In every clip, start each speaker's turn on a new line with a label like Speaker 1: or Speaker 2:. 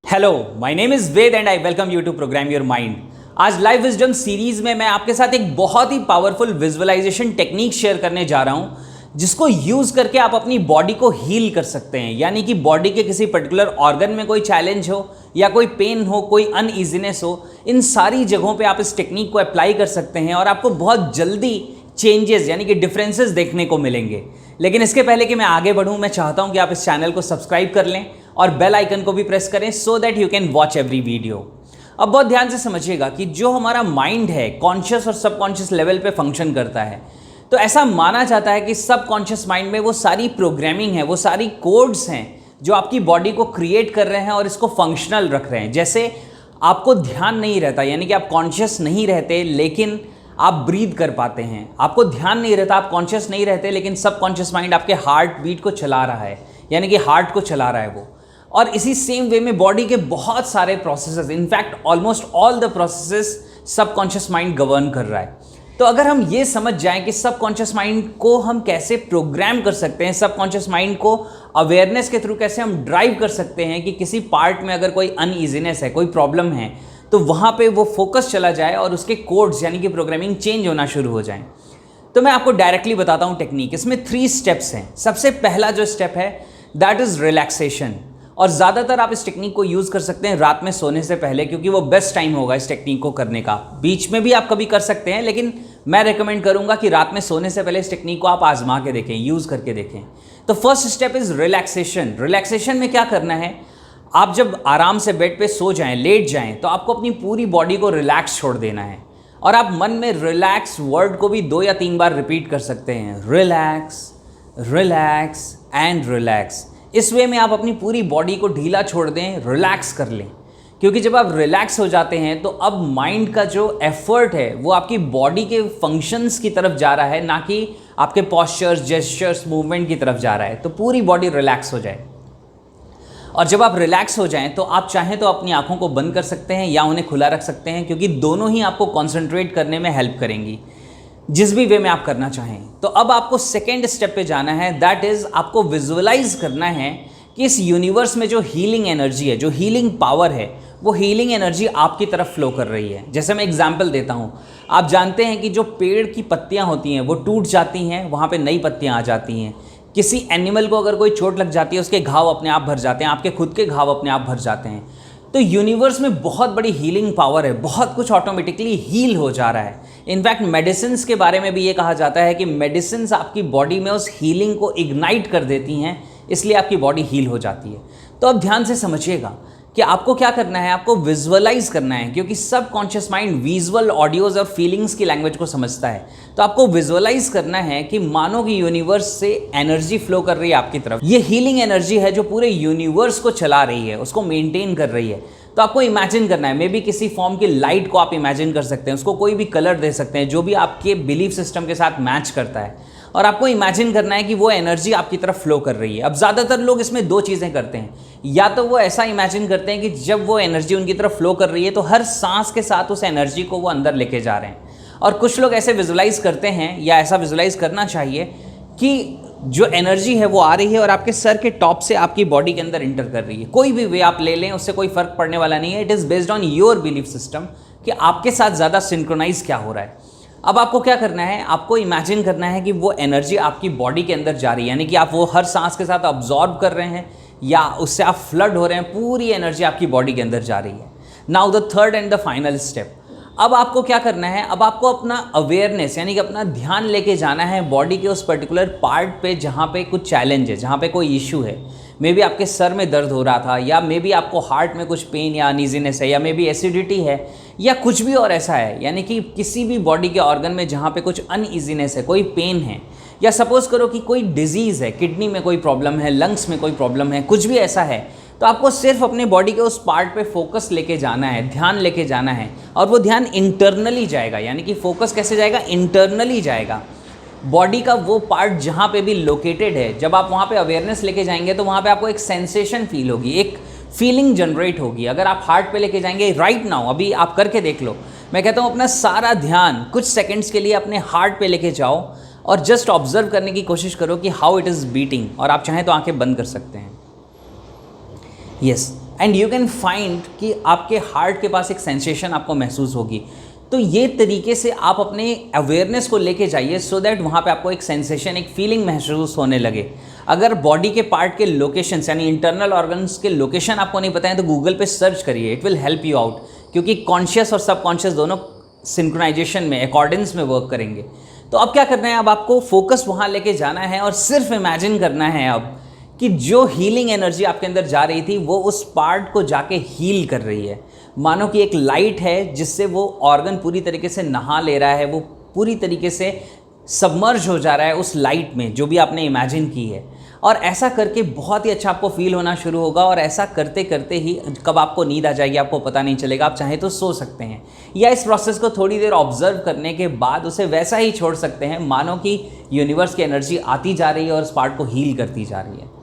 Speaker 1: Hello, my name is Ved and I welcome you to program your mind. आज life wisdom series में मैं आपके साथ एक बहुत ही पावरफुल विजुअलाइजेशन टेक्निक शेयर करने जा रहा हूं, जिसको यूज करके आप अपनी बॉडी को हील कर सकते हैं। यानी कि बॉडी के किसी पर्टिकुलर ऑर्गन में कोई चैलेंज हो या कोई पेन हो, कोई अनईजीनेस हो, इन सारी जगहों पे आप इस टेक्निक को अप्लाई कर सकते हैं और आपको बहुत जल्दी चेंजेस यानी कि डिफरेंसेस देखने को मिलेंगे। लेकिन इसके पहले कि मैं आगे बढ़ूं, मैं चाहता हूं कि आप इस चैनल को सब्सक्राइब कर लें और बेल आइकन को भी प्रेस करें so that you can watch every video. अब बहुत ध्यान से समझिएगा कि जो हमारा माइंड है कॉन्शियस और सबकॉन्शियस लेवल पे फंक्शन करता है। तो ऐसा माना जाता है कि सबकॉन्शियस माइंड में वो सारी प्रोग्रामिंग है, वो सारी कोड्स हैं जो आपकी बॉडी को क्रिएट कर रहे हैं और इसको फंक्शनल रख रहे हैं। जैसे आपको ध्यान नहीं रहता, यानी कि आप कॉन्शियस नहीं रहते लेकिन आप ब्रीद कर पाते हैं। आपको ध्यान नहीं रहता, आप कॉन्शियस नहीं रहते, लेकिन सबकॉन्शियस माइंड आपके हार्ट बीट को चला रहा है, यानी कि हार्ट को चला रहा है वो। और इसी सेम वे में बॉडी के बहुत सारे processes, in fact almost all the processes subconscious mind govern कर रहा है। तो अगर हम ये समझ जाएं कि सबकॉन्शियस माइंड को हम कैसे प्रोग्राम कर सकते हैं, सबकॉन्शियस माइंड को अवेयरनेस के थ्रू कैसे हम ड्राइव कर सकते हैं कि किसी पार्ट में अगर कोई अनईजीनेस है, कोई प्रॉब्लम है, तो वहाँ पे वो फोकस चला जाए और उसके कोड्स यानी कि प्रोग्रामिंग चेंज होना शुरू हो जाए। तो मैं आपको डायरेक्टली बताता हूँ टेक्निक। इसमें 3 स्टेप्स हैं। सबसे पहला जो स्टेप है दैट इज़ रिलैक्सेशन। और ज़्यादातर आप इस टेक्निक को यूज़ कर सकते हैं रात में सोने से पहले, क्योंकि वो बेस्ट टाइम होगा इस टेक्निक को करने का। बीच में भी आप कभी कर सकते हैं, लेकिन मैं रेकमेंड करूंगा कि रात में सोने से पहले इस टेक्निक को आप आजमा के देखें, यूज़ करके देखें। तो first step is relaxation. Relaxation में क्या करना है, आप जब आराम से बेड पे सो जाएं, लेट जाएं, तो आपको अपनी पूरी बॉडी को रिलैक्स छोड़ देना है। और आप मन में रिलैक्स वर्ड को भी 2 या 3 बार रिपीट कर सकते हैं, रिलैक्स, रिलैक्स एंड रिलैक्स। इस वे में आप अपनी पूरी बॉडी को ढीला छोड़ दें, रिलैक्स कर लें। क्योंकि जब आप रिलैक्स हो जाते हैं तो अब माइंड का जो एफर्ट है वो आपकी बॉडी के फंक्शंस की तरफ जा रहा है, ना कि आपके पॉस्चर्स, जेस्चर्स, मूवमेंट की तरफ जा रहा है। तो पूरी बॉडी रिलैक्स हो जाए। और जब आप रिलैक्स हो जाएं तो आप चाहें तो अपनी आंखों को बंद कर सकते हैं या उन्हें खुला रख सकते हैं, क्योंकि दोनों ही आपको कॉन्सेंट्रेट करने में हेल्प करेंगी, जिस भी वे में आप करना चाहें। तो अब आपको सेकेंड स्टेप पे जाना है, दैट इज़ आपको विजुअलाइज करना है कि इस यूनिवर्स में जो हीलिंग एनर्जी है, जो हीलिंग पावर है, वो हीलिंग एनर्जी आपकी तरफ फ्लो कर रही है। जैसे मैं एग्जांपल देता हूँ, आप जानते हैं कि जो पेड़ की पत्तियाँ होती हैं वो टूट जाती हैं, वहाँ पे नई पत्तियाँ आ जाती हैं। किसी एनिमल को अगर कोई चोट लग जाती है, उसके घाव अपने आप भर जाते हैं, आपके खुद के घाव अपने आप भर जाते हैं। तो यूनिवर्स में बहुत बड़ी हीलिंग पावर है, बहुत कुछ ऑटोमेटिकली हील हो जा रहा है। इनफैक्ट मेडिसिन्स के बारे में भी ये कहा जाता है कि मेडिसिन्स आपकी बॉडी में उस हीलिंग को इग्नाइट कर देती हैं, इसलिए आपकी बॉडी हील हो जाती है। तो अब ध्यान से समझिएगा कि आपको क्या करना है, आपको विजुअलाइज करना है, क्योंकि सबकॉन्शियस माइंड विजुअल, ऑडियोज और फीलिंग्स की लैंग्वेज को समझता है। तो आपको विजुअलाइज करना है कि मानो कि यूनिवर्स से एनर्जी फ्लो कर रही है आपकी तरफ। ये हीलिंग एनर्जी है जो पूरे यूनिवर्स को चला रही है, उसको मेंटेन कर रही है। तो आपको इमेजिन करना है, मे बी किसी फॉर्म की लाइट को आप इमेजिन कर सकते हैं, उसको कोई भी कलर दे सकते हैं जो भी आपके बिलीफ सिस्टम के साथ मैच करता है। और आपको इमेजिन करना है कि वो एनर्जी आपकी तरफ फ्लो कर रही है। अब ज़्यादातर लोग इसमें 2 चीज़ें करते हैं, या तो वो ऐसा इमेजिन करते हैं कि जब वो एनर्जी उनकी तरफ फ्लो कर रही है तो हर सांस के साथ उस एनर्जी को वो अंदर लेके जा रहे हैं। और कुछ लोग ऐसे विजुलाइज करते हैं, या ऐसा विजुलाइज करना चाहिए कि जो एनर्जी है वो आ रही है और आपके सर के टॉप से आपकी बॉडी के अंदर इंटर कर रही है। कोई भी वे आप ले लें, उससे कोई फर्क पड़ने वाला नहीं है। It is based on your belief system कि आपके साथ ज़्यादा सिंक्रोनाइज क्या हो रहा है। अब आपको क्या करना है, आपको इमेजिन करना है कि वो एनर्जी आपकी बॉडी के अंदर जा रही है, यानी कि आप वो हर सांस के साथ अब्जॉर्ब कर रहे हैं या उससे आप फ्लड हो रहे हैं, पूरी एनर्जी आपकी बॉडी के अंदर जा रही है। Now the third and the final step, अब आपको क्या करना है, अब आपको अपना अवेयरनेस यानी कि अपना ध्यान लेके जाना है बॉडी के उस पर्टिकुलर पार्ट पे जहाँ पे कुछ चैलेंज है, जहाँ पे कोई इशू है। मे बी आपके सर में दर्द हो रहा था, या मे बी आपको हार्ट में कुछ पेन या अनईजीनेस है, या मे बी एसिडिटी है, या कुछ भी और ऐसा है। यानी कि किसी भी बॉडी के ऑर्गन में जहाँ पे कुछ अनईजीनेस है, कोई पेन है, या सपोज करो कि कोई डिजीज़ है, किडनी में कोई प्रॉब्लम है, लंग्स में कोई प्रॉब्लम है, कुछ भी ऐसा है, तो आपको सिर्फ अपने बॉडी के उस पार्ट पे फोकस लेके जाना है, ध्यान लेके जाना है। और वो ध्यान इंटरनली जाएगा, यानी कि फोकस कैसे जाएगा, इंटरनली जाएगा। बॉडी का वो पार्ट जहाँ पे भी लोकेटेड है, जब आप वहाँ पे अवेयरनेस लेके जाएंगे तो वहाँ पे आपको एक सेंसेशन फील होगी, एक फीलिंग जनरेट होगी। अगर आप हार्ट पे लेके जाएंगे राइट नाउ, अभी आप करके देख लो, मैं कहता हूँ अपना सारा ध्यान कुछ सेकंड्स के लिए अपने हार्ट पे लेके जाओ और जस्ट ऑब्जर्व करने की कोशिश करो कि हाउ इट इज़ बीटिंग। और आप चाहें तो आंखें बंद कर सकते हैं। Yes, and you can find कि आपके हार्ट के पास एक सेंसेशन आपको महसूस होगी। तो ये तरीके से आप अपने अवेयरनेस को लेके जाइए सो दैट वहाँ पे आपको एक सेंसेशन, एक फीलिंग महसूस होने लगे। अगर बॉडी के पार्ट के लोकेशंस यानी इंटरनल ऑर्गन्स के लोकेशन आपको नहीं पता है तो गूगल पे सर्च करिए, it will help you out, क्योंकि कॉन्शियस और सबकॉन्शियस दोनों सिंक्रोनाइजेशन में, अकॉर्डेंस में वर्क करेंगे। तो अब क्या करना है, अब आपको फोकस वहाँ लेके जाना है और सिर्फ इमेजिन करना है अब कि जो हीलिंग एनर्जी आपके अंदर जा रही थी वो उस पार्ट को जाके हील कर रही है। मानो कि एक लाइट है जिससे वो ऑर्गन पूरी तरीके से नहा ले रहा है, वो पूरी तरीके से सबमर्ज हो जा रहा है उस लाइट में जो भी आपने इमेजिन की है। और ऐसा करके बहुत ही अच्छा आपको फील होना शुरू होगा और ऐसा करते करते ही कब आपको नींद आ जाएगी आपको पता नहीं चलेगा। आप चाहे तो सो सकते हैं या इस प्रोसेस को थोड़ी देर ऑब्जर्व करने के बाद उसे वैसा ही छोड़ सकते हैं, मानो कि यूनिवर्स की एनर्जी आती जा रही है और उस पार्ट को हील करती जा रही है।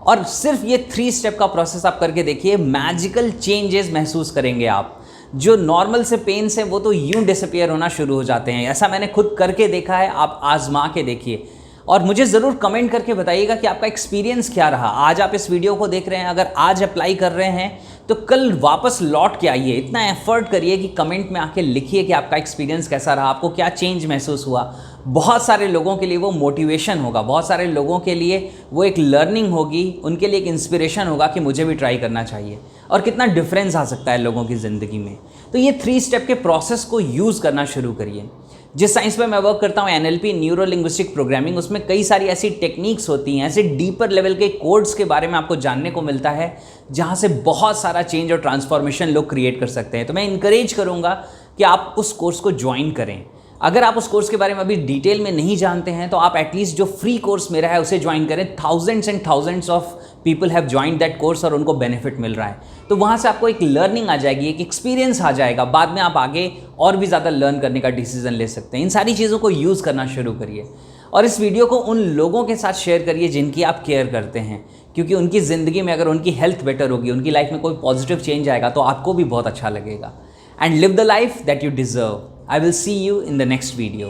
Speaker 1: और सिर्फ ये 3 स्टेप का प्रोसेस आप करके देखिए, मैजिकल चेंजेस महसूस करेंगे आप। जो नॉर्मल से पेन्स हैं वो तो यूं डिसअपियर होना शुरू हो जाते हैं। ऐसा मैंने खुद करके देखा है, आप आजमा के देखिए और मुझे ज़रूर कमेंट करके बताइएगा कि आपका एक्सपीरियंस क्या रहा। आज आप इस वीडियो को देख रहे हैं, अगर आज अप्लाई कर रहे हैं तो कल वापस लौट के आइए, इतना एफर्ट करिए कि कमेंट में आके लिखिए कि आपका एक्सपीरियंस कैसा रहा, आपको क्या चेंज महसूस हुआ। बहुत सारे लोगों के लिए वो मोटिवेशन होगा, बहुत सारे लोगों के लिए वो एक लर्निंग होगी, उनके लिए एक इंस्पिरेशन होगा कि मुझे भी ट्राई करना चाहिए और कितना डिफरेंस आ सकता है लोगों की ज़िंदगी में। तो ये 3 स्टेप के प्रोसेस को यूज़ करना शुरू करिए। जिस साइंस पे मैं वर्क करता हूँ NLP, न्यूरो लिंग्विस्टिक प्रोग्रामिंग, उसमें कई सारी ऐसी टेक्निक्स होती हैं, ऐसे डीपर लेवल के कोड्स के बारे में आपको जानने को मिलता है जहाँ से बहुत सारा चेंज और ट्रांसफॉर्मेशन लोग क्रिएट कर सकते हैं। तो मैं इनकरेज करूँगा कि आप उस कोर्स को ज्वाइन करें। अगर आप उस कोर्स के बारे में अभी डिटेल में नहीं जानते हैं तो आप एटलीस्ट जो फ्री कोर्स मेरा है उसे ज्वाइन करें। Thousands and thousands of people have joined that course और उनको बेनिफिट मिल रहा है। तो वहाँ से आपको एक लर्निंग आ जाएगी, एक एक्सपीरियंस आ जाएगा, बाद में आप आगे और भी ज़्यादा लर्न करने का डिसीजन ले सकते हैं। इन सारी चीज़ों को यूज़ करना शुरू करिए और इस वीडियो को उन लोगों के साथ शेयर करिए जिनकी आप केयर करते हैं, क्योंकि उनकी ज़िंदगी में अगर उनकी हेल्थ बेटर होगी, उनकी लाइफ में कोई पॉजिटिव चेंज आएगा तो आपको भी बहुत अच्छा लगेगा। And live the life that you deserve. I will see you in the next video.